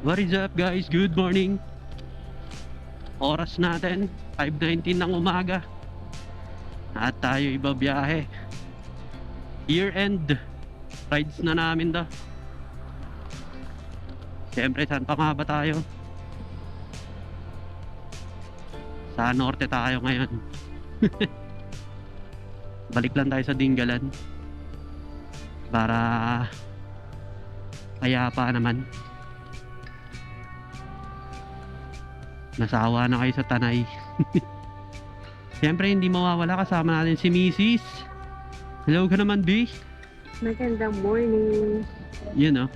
What is up guys? Good morning. Oras natin 5:19 ng umaga at tayo ibabiyahe. Year end rides na namin daw. Siyempre saan pa nga ba tayo? Sa norte tayo ngayon. Balik lang tayo sa Dingalan para kaya pa naman. Nasawa na kayo sa Tanay. Siyempre hindi mawawala, kasama natin si Mrs. Hello ka naman, B. Magandang morning. Yun oh.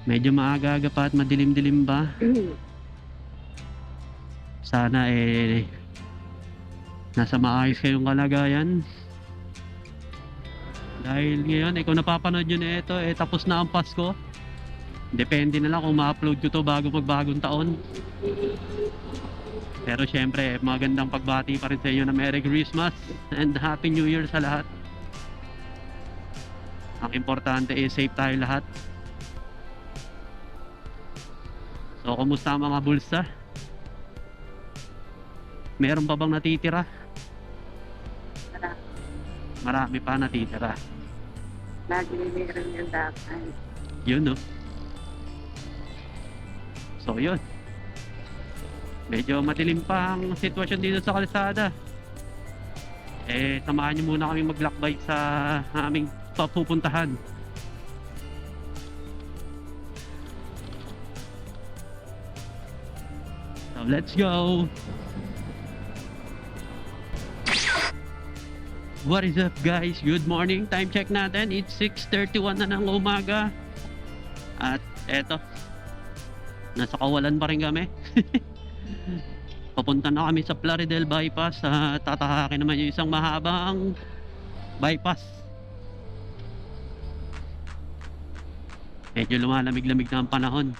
Medyo maaga-aga pa at madilim-dilim ba? Sana nasa maayos kayong kalagayan. Dahil ngayon kung napapanood nyo na ito, tapos na ang Pasko. Depende na lang kung ma-upload ko to bago magbagong taon. Pero syempre, magandang pagbati pa rin sa inyo na Merry Christmas and Happy New Year sa lahat. Ang importante safe tayo lahat. So, kumusta ang mga bulsa? Meron pa bang natitira? Marami pa natitira. Lagi meron yung dapat. Yun no. So yun, medyo madilim pa ang sitwasyon dito sa kalsada. Samahan nyo muna kami maglakbay sa aming papupuntahan. So let's go. What is up guys? Good morning. Time check natin, it's 6:31 na ng umaga. At eto, nasa kawalan pa rin kami. Papunta na kami sa Plaridel bypass. Tatahakin naman yung isang mahabang bypass. Medyo lumalamig-lamig na ang panahon.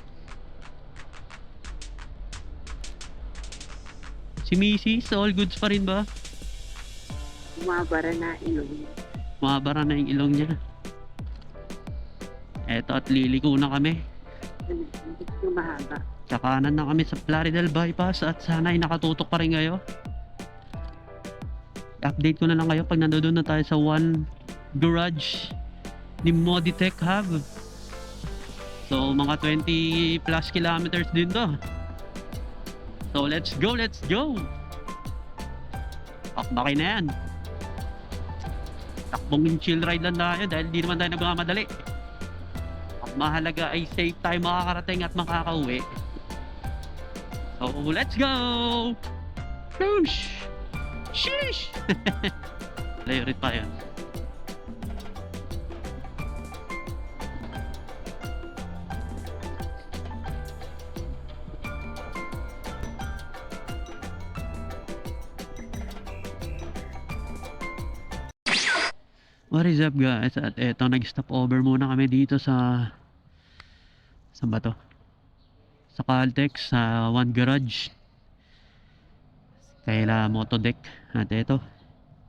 Si Mrs. all goods pa rin ba? Umabara na ilong. Umabara na yung ilong niya. Eto at liliko na kami. Hindi ko mahaba. Kakanan na kami sa Plaridel bypass at sana'y nakatutok pa rin kayo. Update ko na lang kayo pag nandoon na tayo sa one garage ni Moditech Hub. So mga 20 plus kilometers din to. So let's go, let's go. Pakbakay na yan. Takbong chill ride lang tayo dahil di naman tayo nagmamadali. Mahalaga ay safe tayo makakarating at makakauwi. So let's go! Whoosh! Sheesh! Layo rin pa yun. What is up guys? At eto, nag-stop over muna kami dito sa saan ba to? Sa Caltex, sa one garage kaila motodeck. At eto,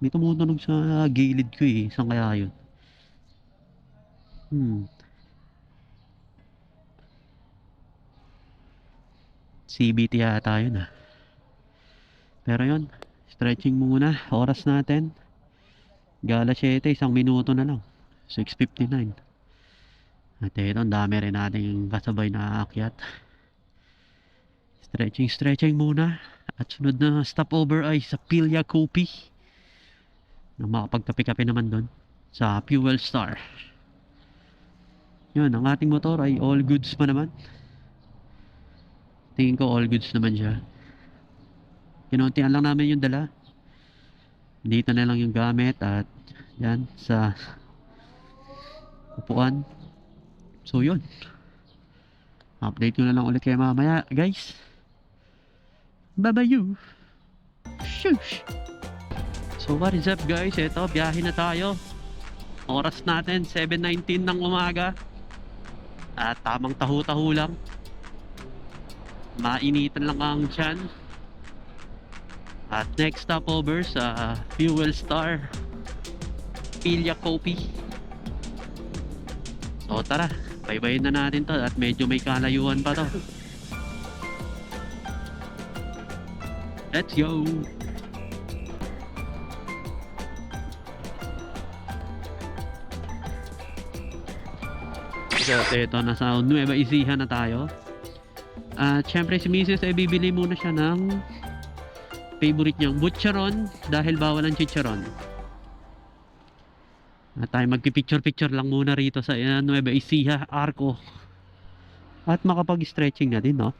may tumutunog sa gilid ko saan kaya yun? CBT yata yun Pero yun, stretching muna. Oras natin Gala 7, isang minuto na lang. 6:59. At ito, ang dami rin nating kasabay na aakyat. Stretching muna. At sunod na stopover ay sa Pilya Kopi. Na makapagkape-kape naman doon sa Fuel Star. Yun, ang ating motor ay all goods pa naman. Tingin ko all goods naman siya. Kinuntian lang namin yung dala. Dito na lang yung gamit at yan sa upuan. So yun, update ko na lang ulit kayo mamaya guys. Bye bye you. Shush. So what is up guys, eto biyahe na tayo. Oras natin 7:19 ng umaga. At tamang tahu-tahu lang. Mainitan lang ang tiyan. At next stopover sa Fuel Star Pilya Coffee. So tara, baybayin na natin to at medyo may kalayuan pa to. Let's go! So ito, nasa Nueva Ecija na tayo. At syempre si Mrs. ay bibili muna siya ng favorite niyang butcheron dahil bawal ang chicharon. At tayo magpipicture-picture lang muna rito sa Nueva Ecija, Arco. At makapag-stretching na din, no?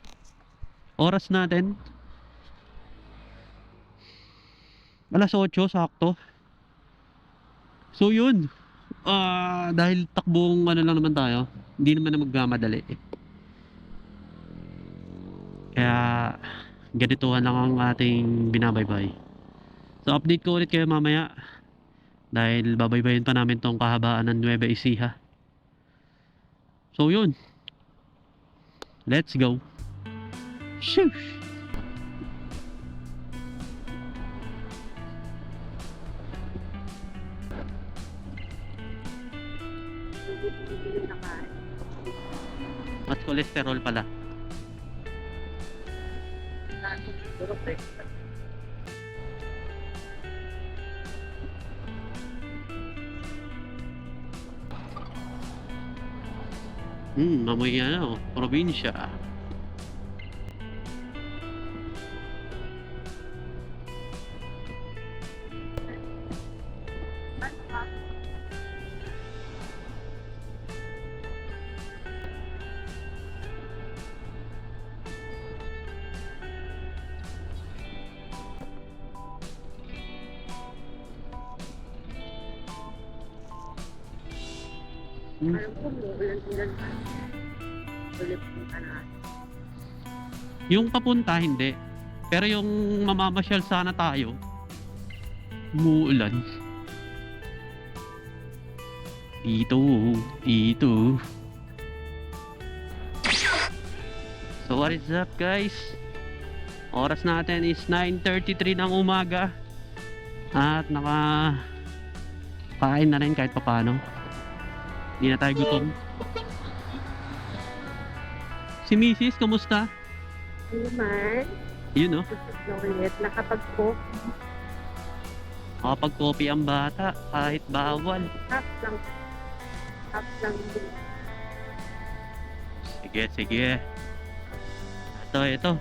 Oras natin 8:00, sakto. So yun, dahil takbong ano lang naman tayo, hindi naman na magmamadali eh. Kaya ganituhan lang ang ating binabaybay. So update ko ulit kayo mamaya dahil babaybayin pa namin tong kahabaan ng Nueva Ecija. So yun, let's go. Shush. At cholesterol pala. Amoy ano, probinsya. Alam ko, ulan-ulan pa. Ulit yung kanan. Yung papunta hindi. Pero yung mamamasyal sana tayo, umuulan. Dito. So what is up guys? Oras natin is 9:33 ng umaga. At kain na rin kahit papano. Hindi na tayo gutom. Si Mrs. Kamusta? Ano man? Yun oh. Ulit, nakapag-cook. Makapag-coffee ang bata kahit bawal. Half lang. Half lang din. Sige. Ito.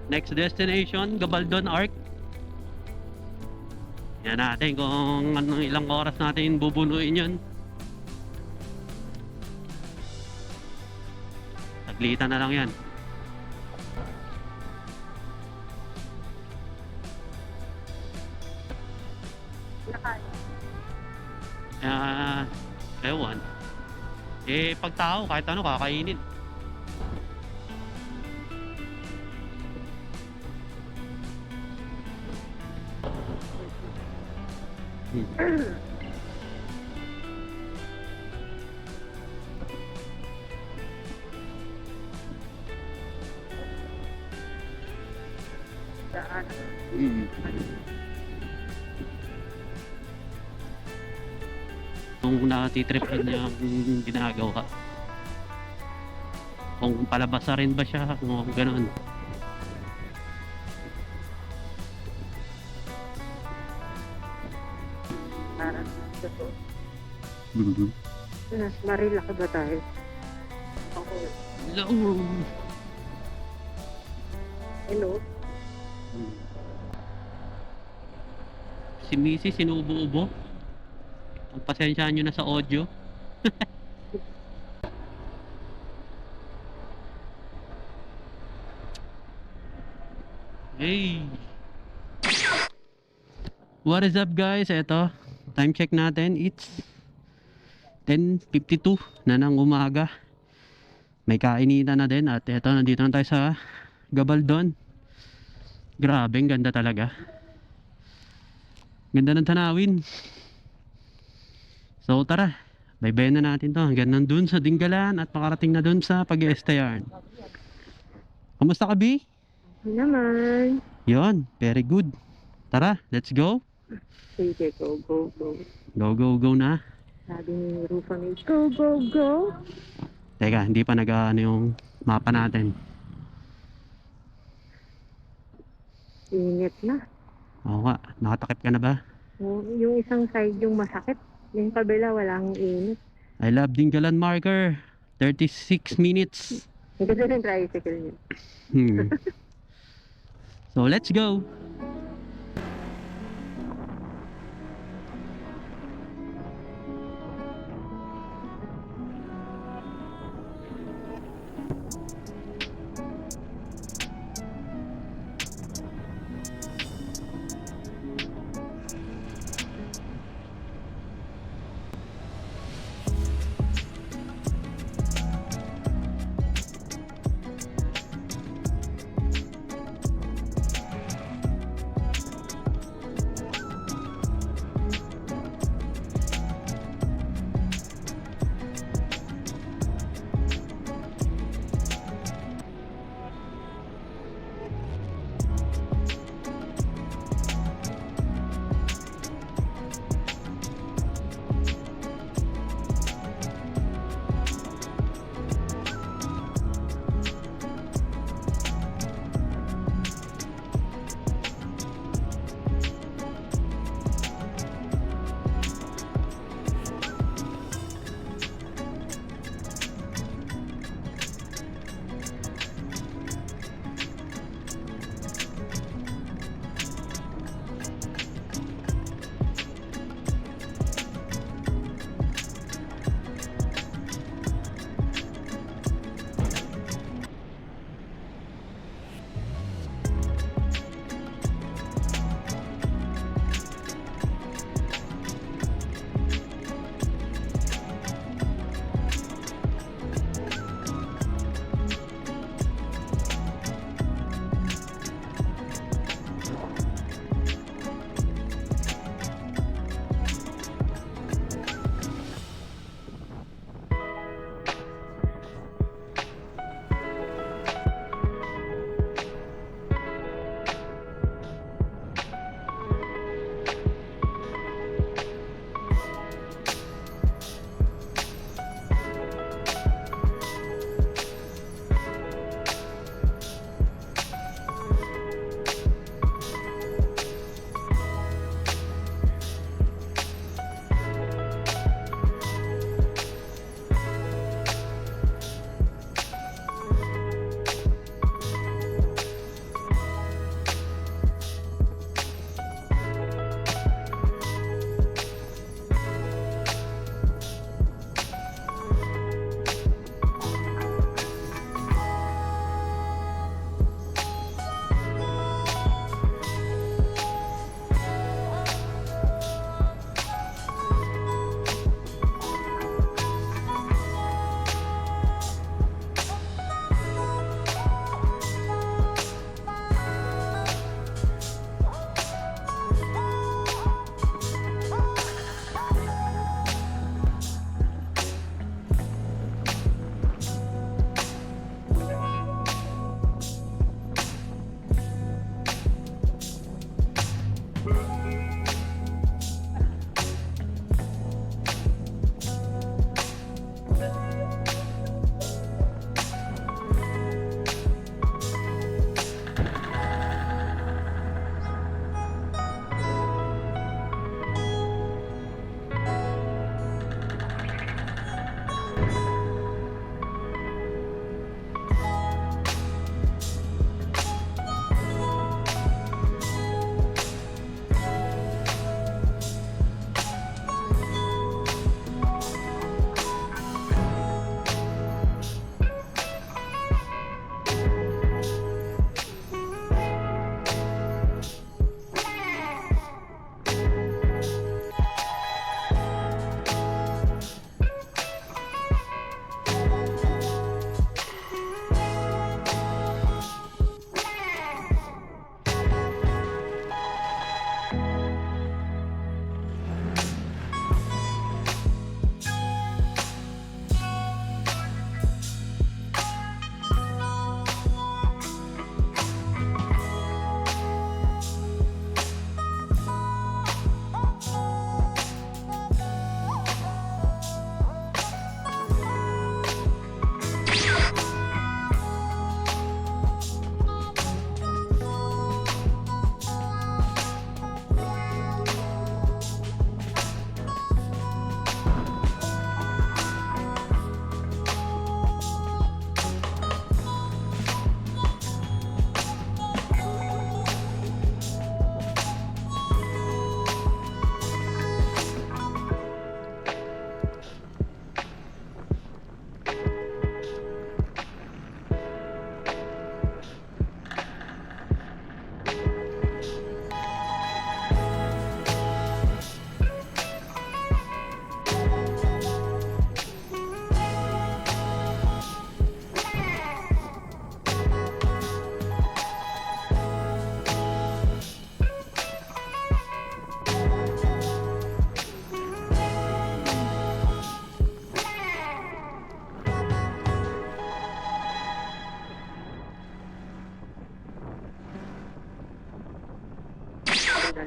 Next destination, Gabaldon Arc. Yan natin kung anong ilang oras natin bubunuin yun. Taglitan na lang yan. Ewan. Pag tao, kahit ano, kakainin. Daan. Kung natitripan niya ang ginagawa, kung palabasa rin ba siya, kung gano'n. Parang ito. Mm-hmm. Marila ka ba tayo? Ako. Hello? Si Missy sinubo-ubo. Ang pasensyahan nyo na sa audio. Hey! What is up guys? Eto, time check natin. It's 10:52 na ng umaga. May kainitan na din at eto, nandito na tayo sa Gabaldon. Grabe, ang ganda talaga. Ganda ng tanawin. So tara, baybayin na natin to hanggang nandun sa Dingalan at makarating na dun sa Pag-Estayan. Kamusta ka, B? Naman. Yon, very good. Tara, let's go. Sige, go, go, go. Go, go, go na. Sabi ni Rufa May, go, go, go. Teka, hindi pa nag-ano yung mapa natin. Init na. Oo nga, nakatakip ka na ba? Yung isang side yung masakit. Yung kabila walang init. I love Dingalan marker. 36 minutes. Ang ganda ng tricycle niya. So let's go.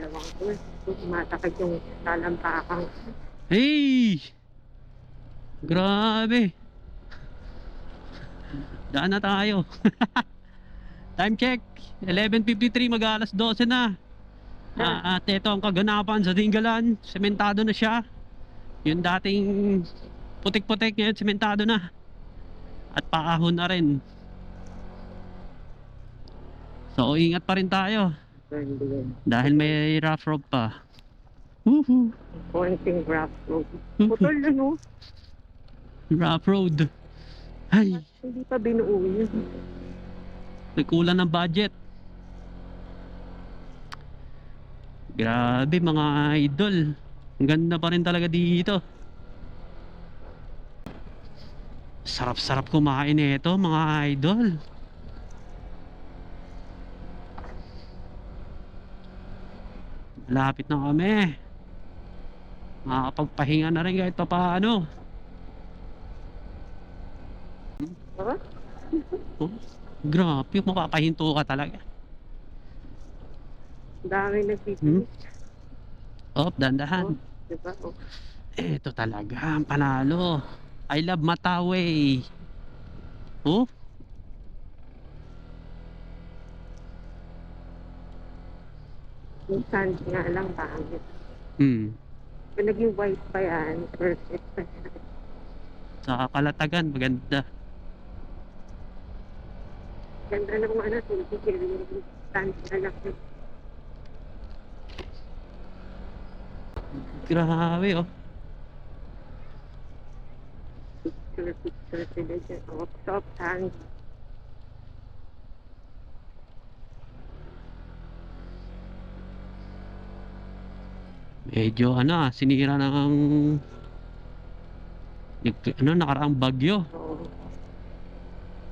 dalawang tour. Tumatakad yung talampakang. Hey! Grabe. Daan na tayo. Time check. 11:53, mag-alas 12 na. At ito ang kaganapan sa Dingalan. Sementado na siya. Yung dating putik-putik ngayon, sementado na. At paahon na rin. So, ingat pa rin tayo. Dahil may rough road pa. Woohoo! Konting rough road. Putol na, no? Rough road. Ay, Hindi pa binuo yun. may kulang ng budget. Grabe mga idol. Ang ganda pa rin talaga dito. Sarap-sarap kumain nito mga idol. Malapit na kami. Makakapagpahinga na rin kahit pa paano. Diba? Oh, grabe, mapapahinto ka talaga. Dami nagpipili. Oh, dandahan. Diba? Oh. Ito talaga ang panalo. I love Mataway. Oh, Minsan nga lang pangit. Kung naging white pa yan, perfect pa yan. sa Kalatagan maganda. Ganda ng ano, tulad yung stand na lang. Grabe oh. Picture sila dyan. Oh, soft hand. Medyo sinira ng nakaraang bagyo. Oh.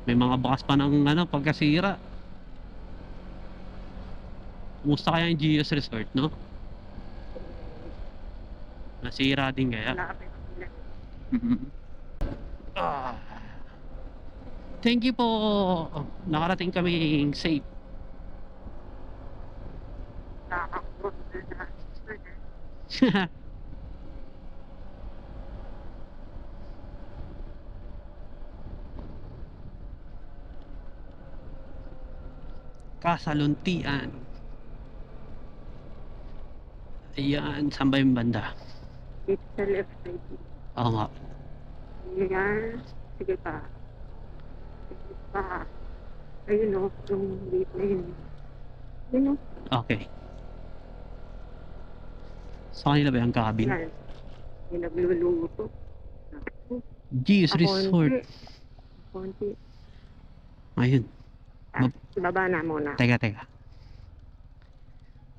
May mga bakas pa ng pagkasira. Kumusta kaya yung GS Resort, no? Nasira din kaya? Lapit sila. Ah. Thank you po. Nakarating kami safe. Nakakapot na na. Kasaluntian. Ayan, saan ba yung banda? It's the left side. Oo nga. Yan. Sige pa. Sige pa. Ayun o. Yung gate na yun. Yun o. Okay. Sa kanila ba yung cabin? Yan. Yung nagluluto. GS Resort. Konti. Ayun. Baba na muna. Teka.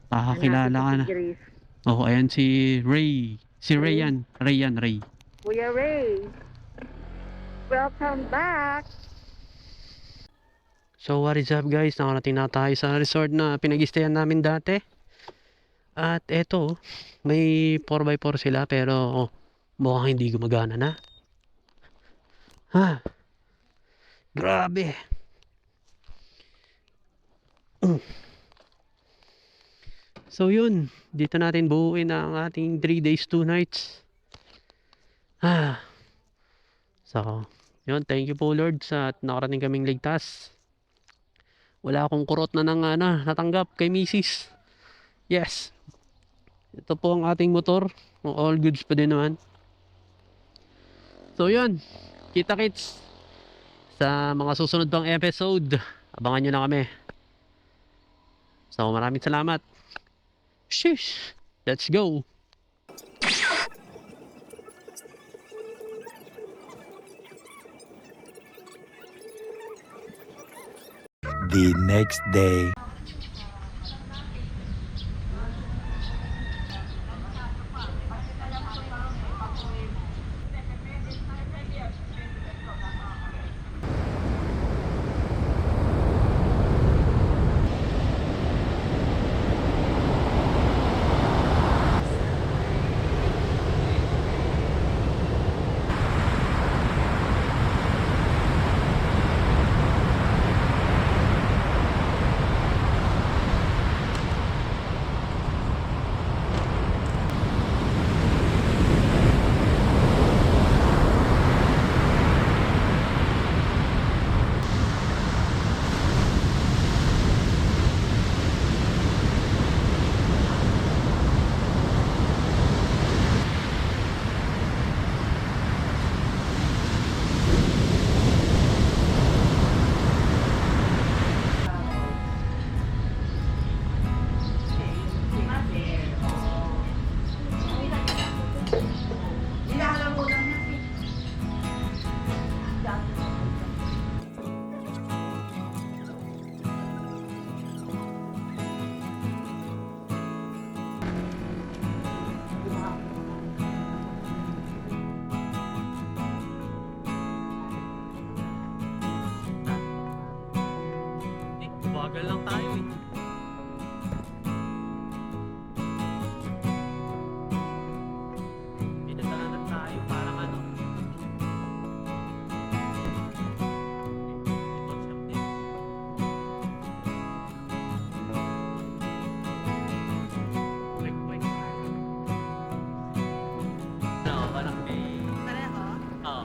Pakakilala ka na. Grace. Oh, ayan si Ray. Si Ray yan. Ray. Kuya Ray. Welcome back. So what is up guys? Nakarating na tayo sa resort na pinag-stayan namin dati. At eto, may 4x4 sila pero mukhang hindi gumagana na. Grabe. So yun, dito natin buuin ang ating 3 days 2 nights. So, yun, thank you po Lord sa nakarating kaming ligtas. Wala akong kurot na natanggap kay Mrs. Yes. Ito po ang ating motor. All goods pa din naman. So yun, kita-kits sa mga susunod pang episode. Abangan nyo na kami. So maraming salamat. Sheesh. Let's go. The next day. Bagal lang tayo eh. Pinagdaanan tayo parang ano. No, parang may... Pareho? Oo.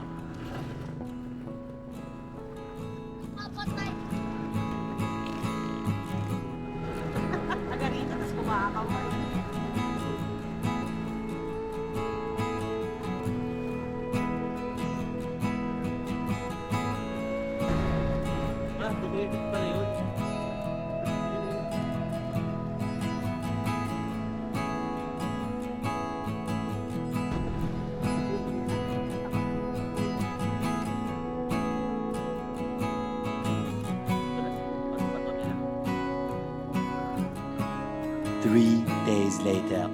Taga rito, tapos kumakaway. Ah, bumibig pala yun. Three days later.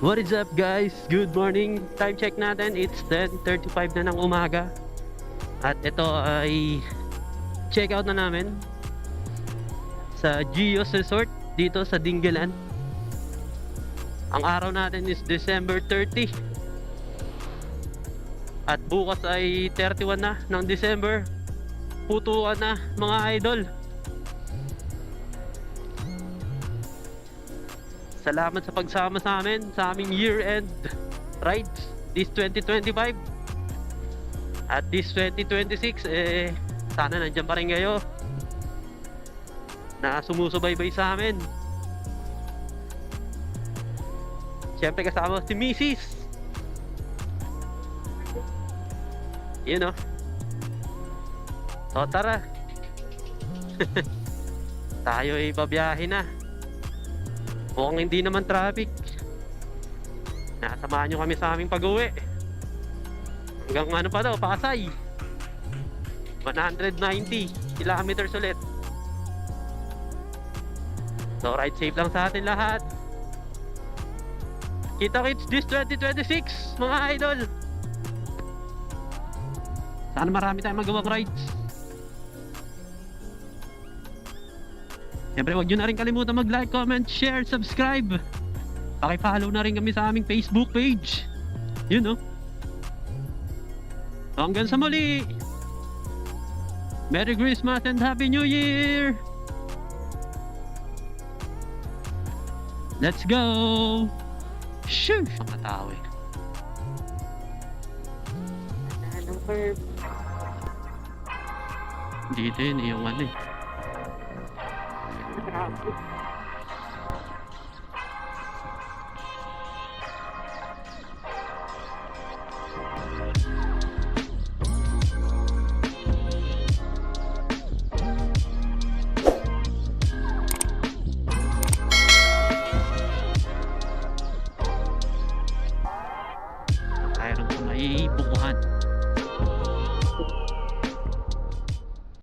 What is up guys? Good morning. Time check natin. It's 10:35 na ng umaga. At ito ay check out na namin sa Gios Resort dito sa Dingalan. Ang araw natin is December 30. At bukas ay 31 na ng December. Putuan na mga idol. Salamat sa pagsama sa amin sa aming year-end rides this 2025. At this 2026 sana nandiyan pa rin kayo na sumusubaybay sa amin. Siyempre kasama si Mrs. You know. So tara. Tayo ay babiyahe na. Mukhang hindi naman traffic. Nasamahan nyo kami sa aming pag-uwi. Hanggang ano pa daw, Pasay. 190 kilometers ulit. So ride safe lang sa atin lahat. Kita-kits this 2026 mga idol. Sana marami tayong magawang rides. Siyempre huwag nyo na rin kalimutan mag-like, comment, share, subscribe. Paki-follow na rin kami sa aming Facebook page. Yun no. Hanggang sa muli. Merry Christmas and Happy New Year. Let's go. Shoo! Sa Matawi. Anong curve? Dito yun, yung ano eh. Traffic. Mayroon sa may bukuhan.